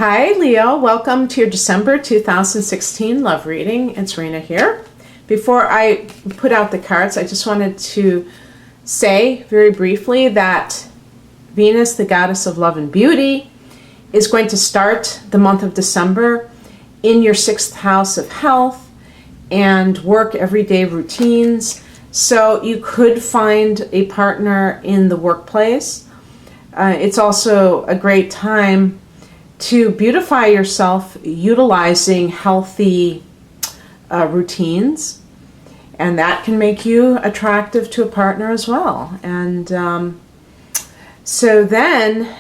Hi Leo, welcome to your December 2016 love reading. It's Rena here. Before I put out the cards, I just wanted to say very briefly that Venus, the goddess of love and beauty, is going to start the month of December in your 6th house of health and work everyday routines. So you could find a partner in the workplace. It's also a great time to beautify yourself utilizing healthy routines, and that can make you attractive to a partner as well. And so then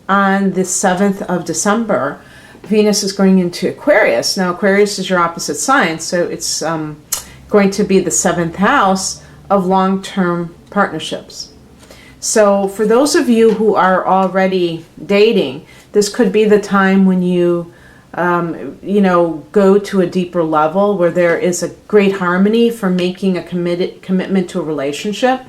on the 7th of December, Venus is going into Aquarius. Now Aquarius is your opposite sign, so it's going to be the 7th house of long-term partnerships. So for those of you who are already dating, this could be the time when you, go to a deeper level where there is a great harmony for making a commitment to a relationship.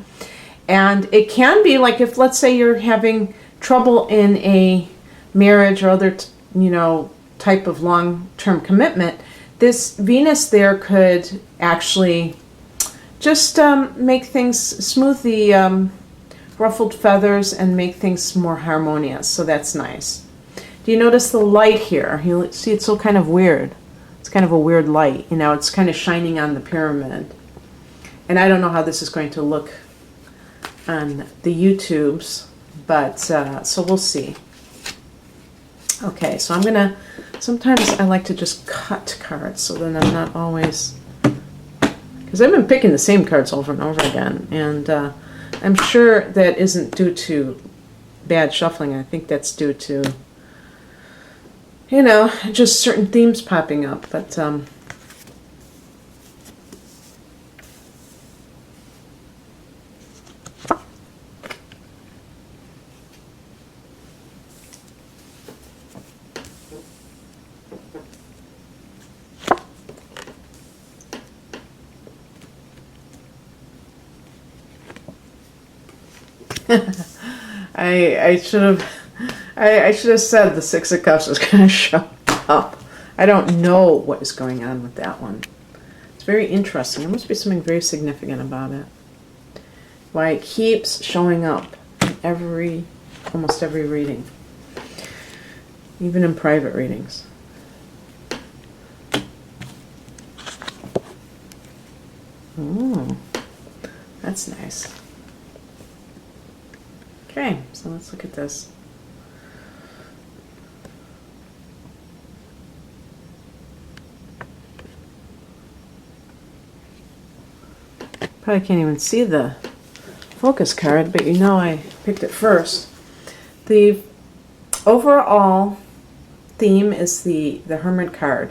And it can be like if, let's say, you're having trouble in a marriage or other, type of long-term commitment, this Venus there could actually just make things smooth the ruffled feathers and make things more harmonious. So that's nice. Do you notice the light here? You see, it's so kind of weird. It's kind of a weird light. It's kind of shining on the pyramid. And I don't know how this is going to look on the YouTubes, but so we'll see. Okay, so sometimes I like to just cut cards so then I'm not always, because I've been picking the same cards over and over again, and I'm sure that isn't due to bad shuffling. I think that's due to, just certain themes popping up. But I should have said the 6 of Cups was going to show up. I don't know what is going on with that one. It's very interesting. There must be something very significant about it. Why it keeps showing up in almost every reading, even in private readings. Ooh, that's nice. Okay, so let's look at this. Probably can't even see the focus card, but I picked it first. The overall theme is the Hermit card.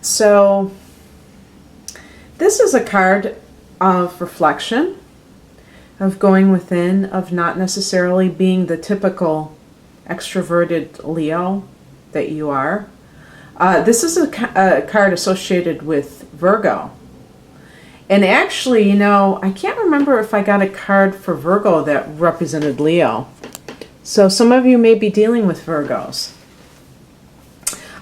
So this is a card of reflection, of going within, of not necessarily being the typical extroverted Leo that you are. This is a card associated with Virgo. And actually, I can't remember if I got a card for Virgo that represented Leo. So some of you may be dealing with Virgos.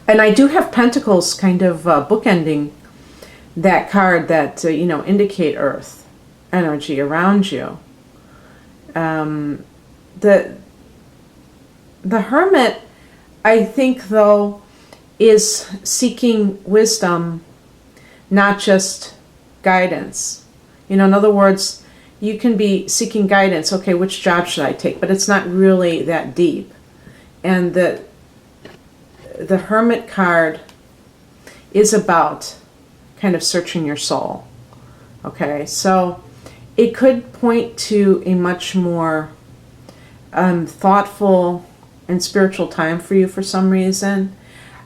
And I do have Pentacles kind of bookending that card that, indicate Earth energy around you. The Hermit, I think, though, is seeking wisdom, not just guidance. In other words, you can be seeking guidance. Okay, which job should I take? But it's not really that deep. And the Hermit card is about kind of searching your soul. Okay, so it could point to a much more thoughtful and spiritual time for you for some reason.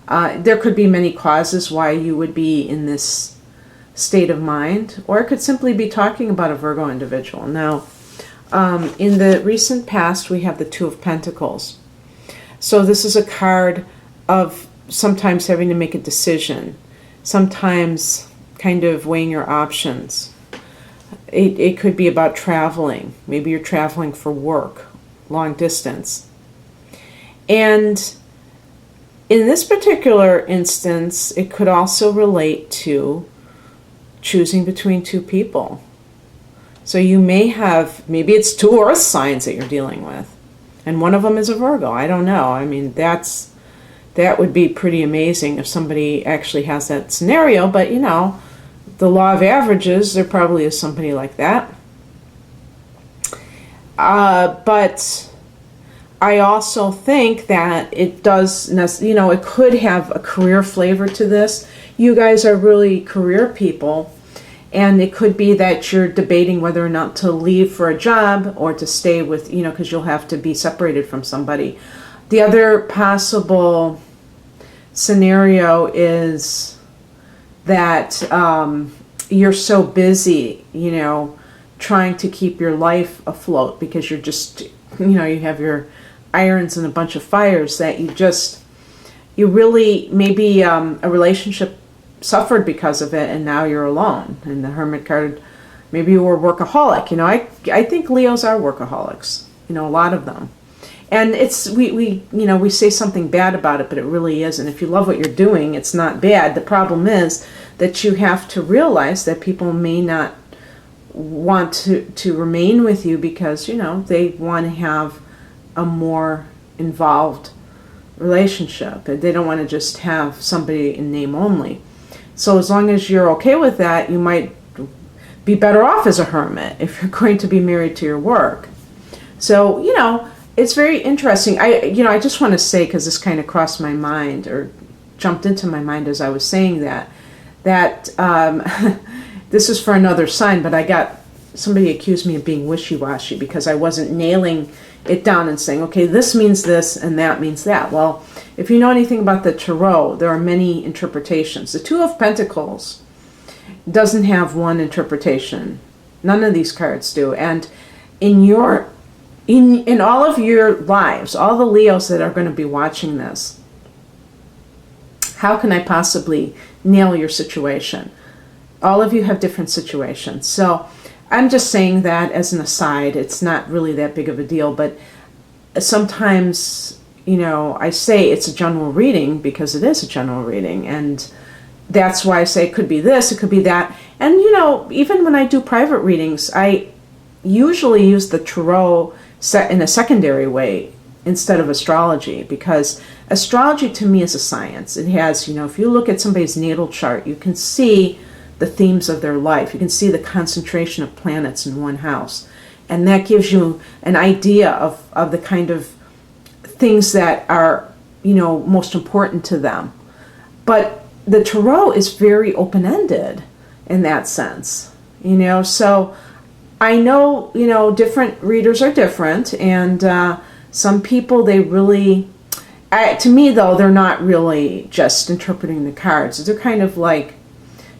There could be many causes why you would be in this state of mind, or it could simply be talking about a Virgo individual. Now, in the recent past, we have the Two of Pentacles. So this is a card of sometimes having to make a decision, sometimes kind of weighing your options. It could be about traveling. Maybe you're traveling for work, long distance. And in this particular instance, it could also relate to choosing between two people. So you may have, maybe it's two earth signs that you're dealing with, and one of them is a Virgo. I don't know. I mean, that would be pretty amazing if somebody actually has that scenario, but you know, the law of averages, there probably is somebody like that. But I also think that it does, you know, it could have a career flavor to this. You guys are really career people, and it could be that you're debating whether or not to leave for a job or to stay with, you know, because you'll have to be separated from somebody. The other possible scenario is that you're so busy, you know, trying to keep your life afloat because you're just, you know, you have your irons and a bunch of fires that you really, maybe a relationship suffered because of it and now you're alone. And the Hermit card, maybe you were a workaholic. You know, I think Leos are workaholics, you know, a lot of them. And it's, we you know, we say something bad about it, but it really isn't. If you love what you're doing, it's not bad. The problem is that you have to realize that people may not want to remain with you because, you know, they want to have a more involved relationship. They don't want to just have somebody in name only. So as long as you're okay with that, you might be better off as a hermit if you're going to be married to your work. So, you know, it's very interesting. I just want to say, because this kind of crossed my mind or jumped into my mind as I was saying that this is for another sign, but somebody accused me of being wishy-washy because I wasn't nailing it down and saying, okay, this means this and that means that. Well, if you know anything about the Tarot, there are many interpretations. The Two of Pentacles doesn't have one interpretation. None of these cards do. And in all of your lives, all the Leos that are going to be watching this, how can I possibly nail your situation? All of you have different situations. So I'm just saying that as an aside. It's not really that big of a deal, but sometimes, you know, I say it's a general reading because it is a general reading, and that's why I say it could be this, it could be that. And, you know, even when I do private readings, I usually use the Tarot set in a secondary way instead of astrology, because astrology to me is a science. It has, you know, if you look at somebody's natal chart, you can see the themes of their life. You can see the concentration of planets in one house. And that gives you an idea of the kind of things that are, you know, most important to them. But the Tarot is very open-ended in that sense, you know. So I know, you know, different readers are different, and some people, they really, to me though, they're not really just interpreting the cards. They're kind of like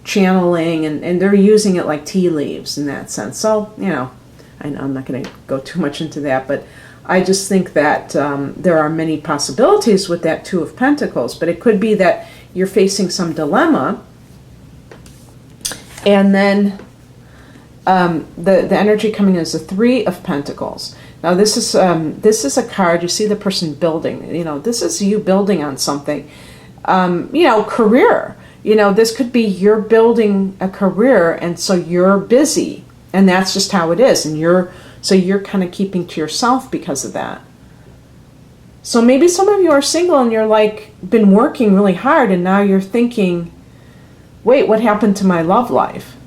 channeling, and they're using it like tea leaves in that sense. So, you know, I know I'm not going to go too much into that, but I just think that there are many possibilities with that Two of Pentacles. But it could be that you're facing some dilemma, and then the energy coming in is the Three of Pentacles. Now this is a card. You see the person building. You know, this is you building on something. You know, career. You know, this could be you're building a career, and so you're busy, and that's just how it is. And you're kind of keeping to yourself because of that. So maybe some of you are single and you're like been working really hard, and now you're thinking, wait, what happened to my love life?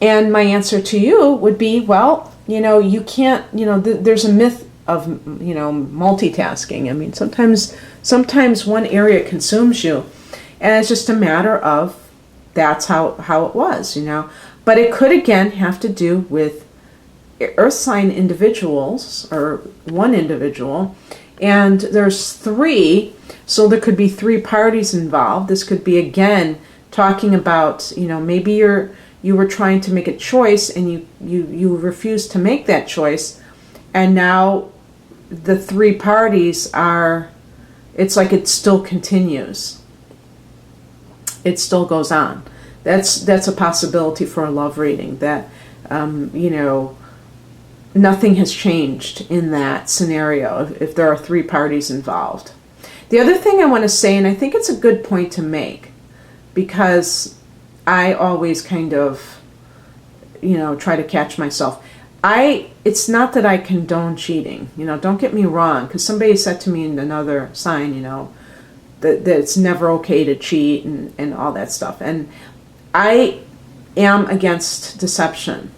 And my answer to you would be, well, you know, you can't, you know, there's a myth of, you know, multitasking. I mean, sometimes one area consumes you, and it's just a matter of that's how it was, you know. But it could again have to do with earth sign individuals, or one individual, and there's three, so there could be three parties involved. This could be again talking about, you know, maybe you were trying to make a choice and you refused to make that choice, and now the three parties are, it's like it still continues. It still goes on. That's a possibility for a love reading, that you know, nothing has changed in that scenario if there are three parties involved. The other thing I want to say, and I think it's a good point to make, because I always kind of, try to catch myself. It's not that I condone cheating, don't get me wrong, because somebody said to me in another sign, that it's never okay to cheat and all that stuff. And I am against deception.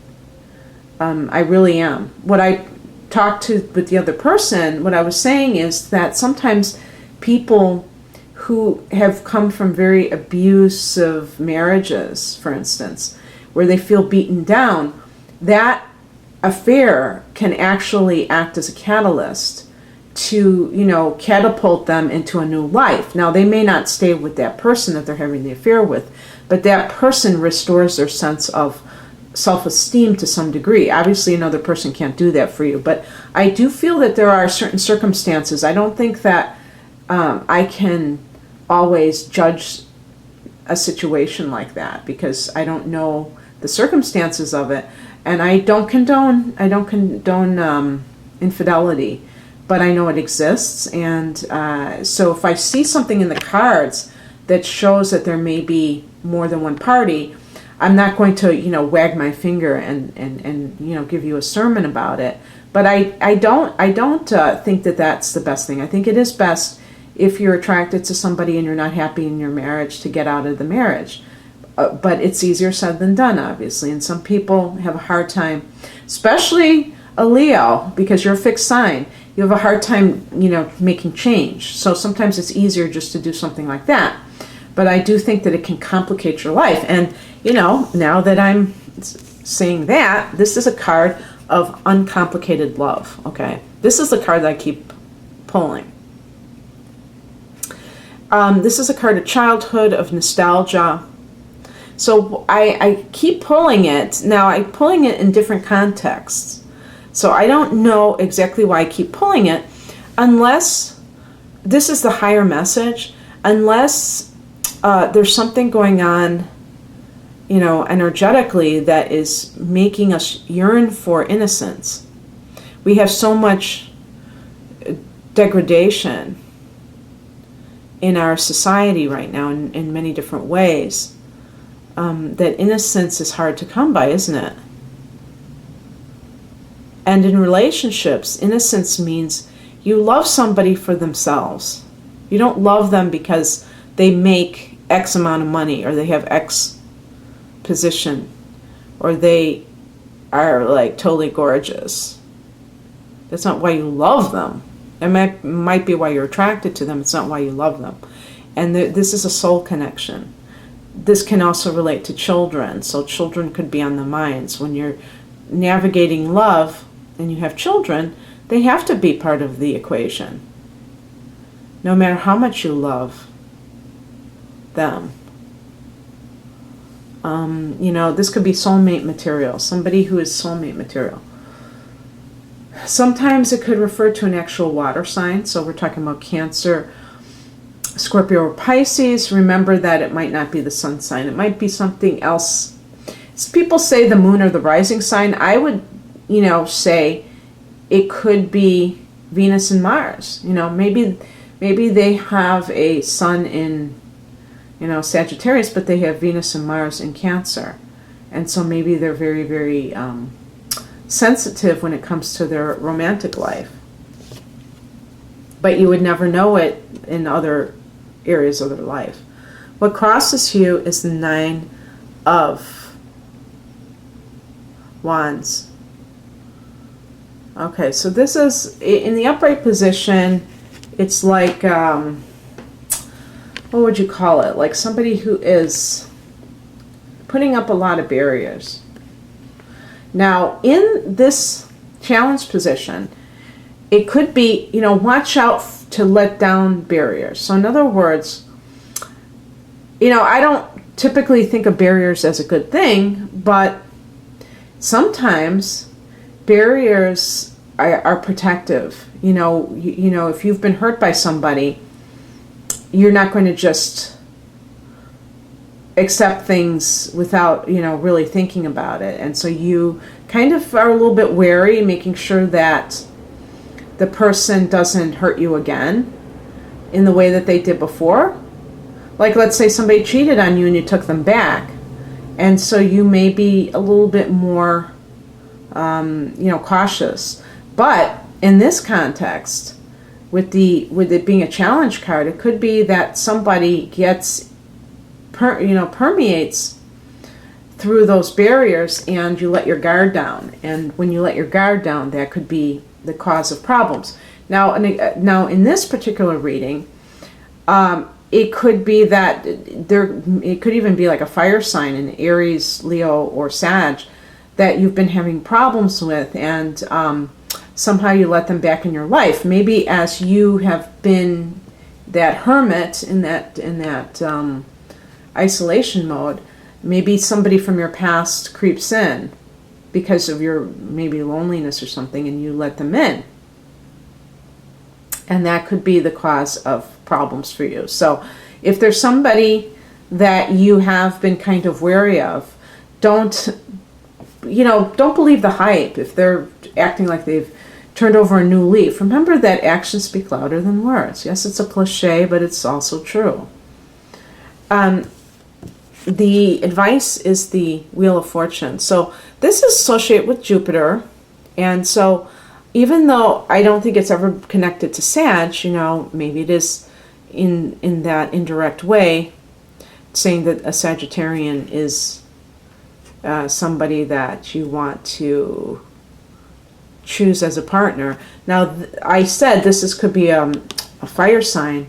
I really am. What I talked with the other person, what I was saying is that sometimes people who have come from very abusive marriages, for instance, where they feel beaten down, that affair can actually act as a catalyst to, catapult them into a new life. Now, they may not stay with that person that they're having the affair with, but that person restores their sense of self-esteem to some degree. Obviously, another person can't do that for you, but I do feel that there are certain circumstances. I don't think that I can always judge a situation like that because I don't know the circumstances of it, and I don't condone infidelity, but I know it exists. And so if I see something in the cards that shows that there may be more than one party, I'm not going to wag my finger and give you a sermon about it. But I don't think that that's the best thing. I think it is best, if you're attracted to somebody and you're not happy in your marriage, to get out of the marriage. But it's easier said than done, obviously. And some people have a hard time, especially a Leo, because you're a fixed sign. You have a hard time, making change. So sometimes it's easier just to do something like that. But I do think that it can complicate your life. And, now that I'm saying that, this is a card of uncomplicated love, okay? This is the card that I keep pulling. This is a card of childhood, of nostalgia. So I keep pulling it. Now, I'm pulling it in different contexts. So I don't know exactly why I keep pulling it, unless this is the higher message, unless there's something going on, energetically, that is making us yearn for innocence. We have so much degradation in our society right now in many different ways, that innocence is hard to come by, isn't it? And in relationships, innocence means you love somebody for themselves. You don't love them because they make X amount of money, or they have X position, or they are like totally gorgeous. That's not why you love them. It might be why you're attracted to them. It's not why you love them. And this is a soul connection. This can also relate to children. So children could be on the minds. When you're navigating love and you have children, they have to be part of the equation, no matter how much you love them. This could be soulmate material, somebody who is soulmate material. Sometimes it could refer to an actual water sign. So we're talking about Cancer, Scorpio, or Pisces. Remember that it might not be the sun sign. It might be something else. People say the moon or the rising sign. I would, say it could be Venus and Mars. Maybe they have a sun in, Sagittarius, but they have Venus and Mars in Cancer. And so maybe they're very, very sensitive when it comes to their romantic life. But you would never know it in other areas of their life. What crosses you is the 9 of Wands. Okay, so this is, in the upright position, it's like, what would you call it? Like somebody who is putting up a lot of barriers. Now, in this challenge position, it could be, watch out to let down barriers. So in other words, I don't typically think of barriers as a good thing, but sometimes barriers are protective. If you've been hurt by somebody, you're not going to just accept things without, really thinking about it. And so you kind of are a little bit wary, making sure that the person doesn't hurt you again in the way that they did before. Like, let's say somebody cheated on you and you took them back. And so you may be a little bit more, cautious. But in this context, with it being a challenge card, it could be that somebody permeates through those barriers and you let your guard down. And when you let your guard down, that could be the cause of problems. Now in this particular reading, it could be that it could even be like a fire sign in Aries, Leo, or Sag that you've been having problems with, and somehow you let them back in your life. Maybe as you have been that hermit in that isolation mode, maybe somebody from your past creeps in because of your maybe loneliness or something, and you let them in. And that could be the cause of problems for you. So if there's somebody that you have been kind of wary of, don't believe the hype. If they're acting like they've turned over a new leaf, remember that actions speak louder than words. Yes, it's a cliche, but it's also true. The advice is the Wheel of Fortune. So this is associated with Jupiter. And so even though I don't think it's ever connected to Sag, maybe it is in that indirect way, saying that a Sagittarian is somebody that you want to choose as a partner. Now, I said could be a fire sign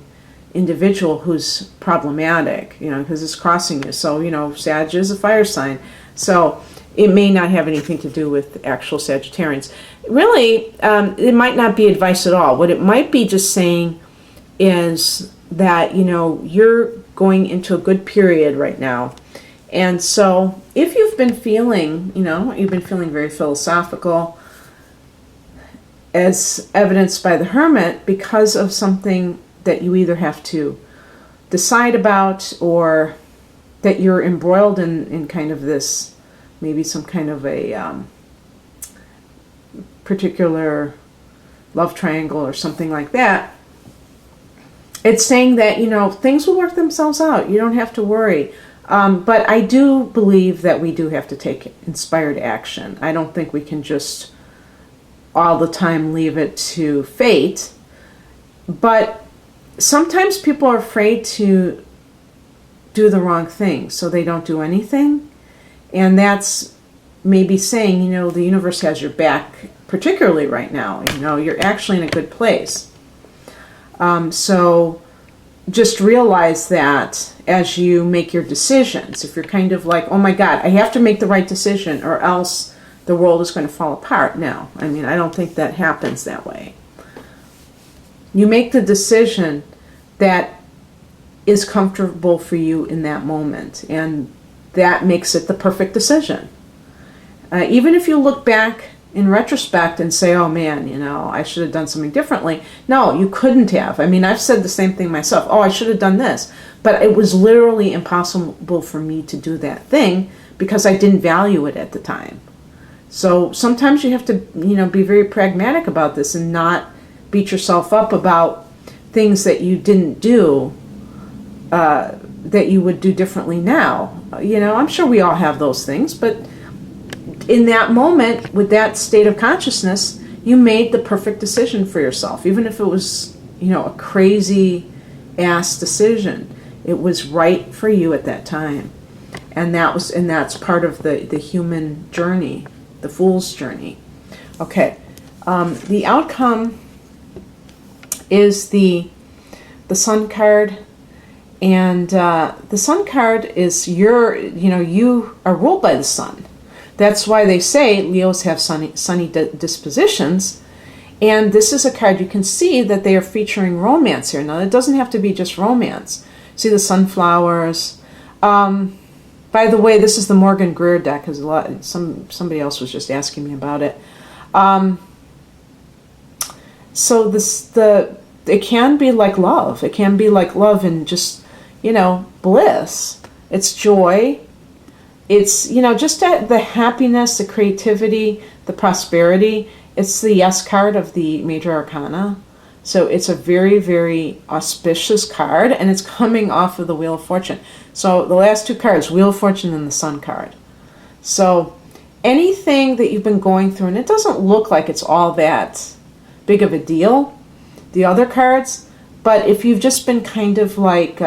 individual who's problematic, because it's crossing you. So, Sag is a fire sign. So it may not have anything to do with actual Sagittarians. Really, it might not be advice at all. What it might be just saying is that, you're going into a good period right now. And so if you've been feeling, very philosophical, as evidenced by the Hermit, because of something that you either have to decide about or that you're embroiled in kind of this, maybe some kind of a particular love triangle or something like that, it's saying that, things will work themselves out. You don't have to worry. But I do believe that we do have to take inspired action. I don't think we can just all the time leave it to fate. But sometimes people are afraid to do the wrong thing, so they don't do anything. And that's maybe saying, the universe has your back, particularly right now. You're actually in a good place. So just realize that as you make your decisions, if you're kind of like, oh my God, I have to make the right decision or else the world is going to fall apart. No, I don't think that happens that way. You make the decision that is comfortable for you in that moment, and that makes it the perfect decision. Even if you look back in retrospect and say, oh man, I should have done something differently. No, you couldn't have. I've said the same thing myself. Oh, I should have done this. But it was literally impossible for me to do that thing because I didn't value it at the time. So sometimes you have to, be very pragmatic about this and not beat yourself up about things that you didn't do that you would do differently now. I'm sure we all have those things, but in that moment, with that state of consciousness, you made the perfect decision for yourself. Even if it was, a crazy ass decision, it was right for you at that time. And that's part of the human journey, the fool's journey. Okay. The outcome is the Sun card. And the Sun card is you are ruled by the Sun. That's why they say Leos have sunny dispositions. And this is a card you can see that they are featuring romance here. Now, it doesn't have to be just romance. See the sunflowers. By the way, this is the Morgan Greer deck. Because somebody else was just asking me about it. So it can be like love. It can be like love and just, bliss. It's joy. It's, you know, just the happiness, the creativity, the prosperity. It's the yes card of the major arcana. So it's a very, very auspicious card, and it's coming off of the Wheel of Fortune. So the last two cards, Wheel of Fortune and the Sun card. So anything that you've been going through, and it doesn't look like it's all that big of a deal, the other cards, but if you've just been kind of like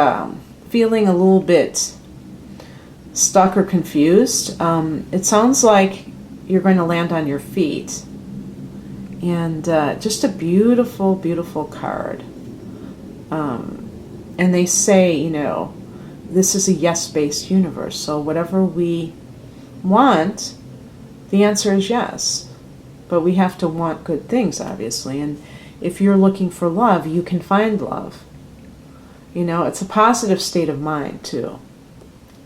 feeling a little bit stuck or confused, it sounds like you're going to land on your feet. And just a beautiful, beautiful card. And they say, you know, this is a yes-based universe. So whatever we want, the answer is yes. But we have to want good things, obviously. And if you're looking for love, you can find love. You know, it's a positive state of mind, too.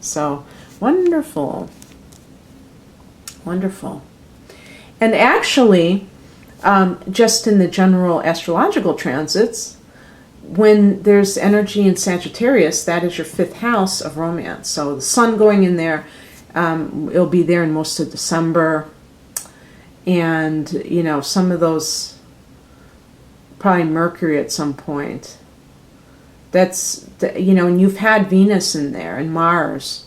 So, wonderful. Wonderful. And actually, just in the general astrological transits, when there's energy in Sagittarius, that is your 5th house of romance. So the sun going in there, it'll be there in most of December. And, you know, some of those, probably Mercury at some point. That's, you know, and you've had Venus in there and Mars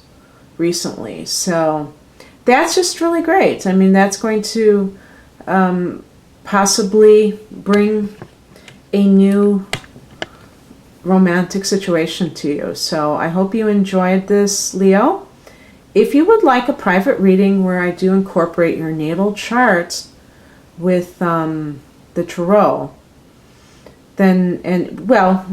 recently. So that's just really great. I mean, that's going to possibly bring a new romantic situation to you. So I hope you enjoyed this, Leo. If you would like a private reading where I do incorporate your natal chart with the tarot, then, and well,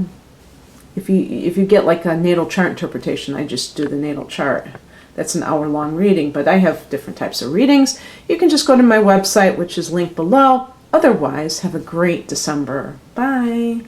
if you get like a natal chart interpretation, I just do the natal chart. That's an hour-long reading, but I have different types of readings. You can just go to my website, which is linked below. Otherwise, have a great December. Bye.